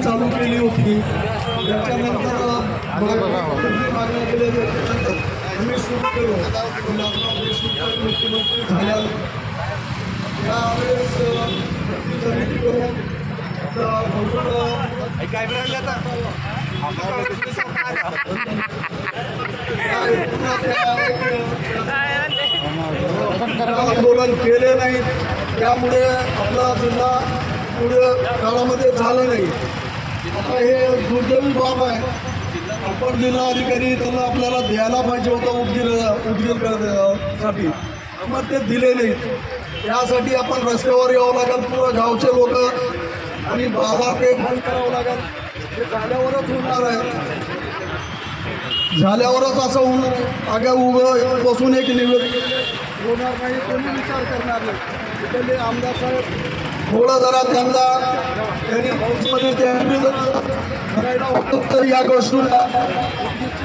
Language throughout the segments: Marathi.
चालू केली होती त्याच्यानंतर मागण्या केल्या आम्ही सुरू केलो मुख्यमंत्री झाल्या त्यावेळेस आंदोलन केले नाही त्यामुळे आपला जिल्हा पुढे काळामध्ये झालं नाही. आता हे दुर्दैवी बाब आहे. आपण जिल्हाधिकारी त्यांना आपल्याला द्यायला पाहिजे होतं उदगीर करण्यासाठी मग ते दिले नाही. त्यासाठी आपण रस्त्यावर यावं लागेल. पुरं गावचे लोक आणि बाजारपेठ बंद करावं लागेल. हे झाल्यावरच होणार आहे. झाल्यावरच असं होणार आहे. आगे उभं बसून एक निवेदन होणार नाही. कोणी विचार करणार नाही. तिथले आमदार साहेब थोडं जरा त्यांनी हाऊसमध्ये करायला होतं तर या गोष्टीला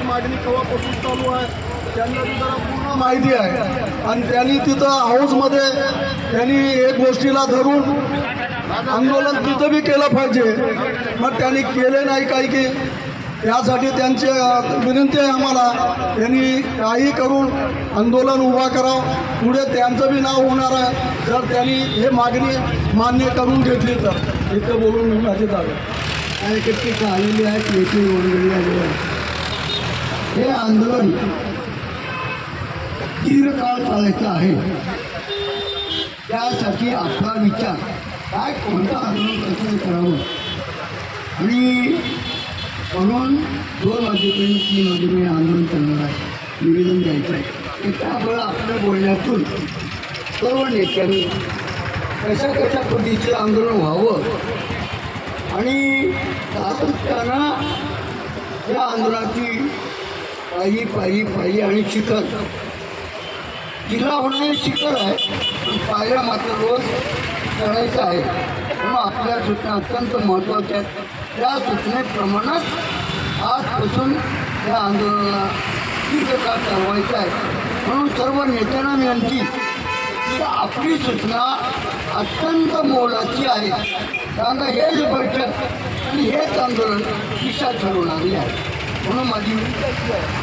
मागणी केव्हापासून चालू आहे त्यांना जरा पूर्ण माहिती आहे. आणि त्यांनी तिथं हाऊसमध्ये त्यांनी एक गोष्टीला धरून आंदोलन तिथं बी केलं पाहिजे. मग त्यांनी केले नाही काही की यासाठी त्यांची विनंती आहे आम्हाला त्यांनी काही करून आंदोलन उभा करावं. पुढे त्यांचं बी नाव होणार आहे जर त्यांनी हे मागणी मान्य करून घेतली तर. इथं बोलून मी माझे जावे कार्यकर्ते आलेले आहेत. येथे वगैरे आलेले आहेत. हे आंदोलन दीर्घकाळ चालायचं आहे. त्यासाठी आपला विचार काय कोणतं आंदोलन कसं करावं आणि म्हणून 2 वाजेपर्यंत 3 वाजेपर्यंत आंदोलन करणार आहे. निवेदन द्यायचं आहे. त्यामुळे आपल्या बोलण्यातून सर्व नेत्यांनी कशा पद्धतीचं आंदोलन व्हावं आणि सातत्यानं या आंदोलनाची पायी आणि शिखर जिल्हा होणारे शिखर आहे. पायऱ्या मात्र रोज चढायचं आहे. म्हणून आपल्या सूचना अत्यंत महत्त्वाच्या आहेत. त्या सूचनेप्रमाणेच आजपासून या आंदोलनाला दीर्घकाळ चालवायचं आहे. म्हणून सर्व नेत्यांना विनंती की आपली सूचना अत्यंत मोलाची आहे. कारण हेच बैठक आणि हेच आंदोलन दिशा ठरवणारी आहे. म्हणून माझी विनंती आहे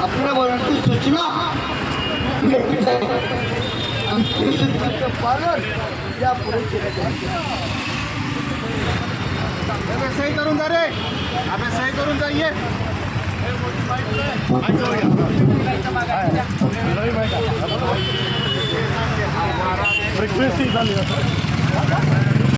आपल्या बोलण्यातून सूचना घेतली आहे आणि ते सूचनेचं पालन या पुढे केलं जाईल. सही करून जा रे. आपण सही करून जाईये. फ्रिक्वेन्सी झाली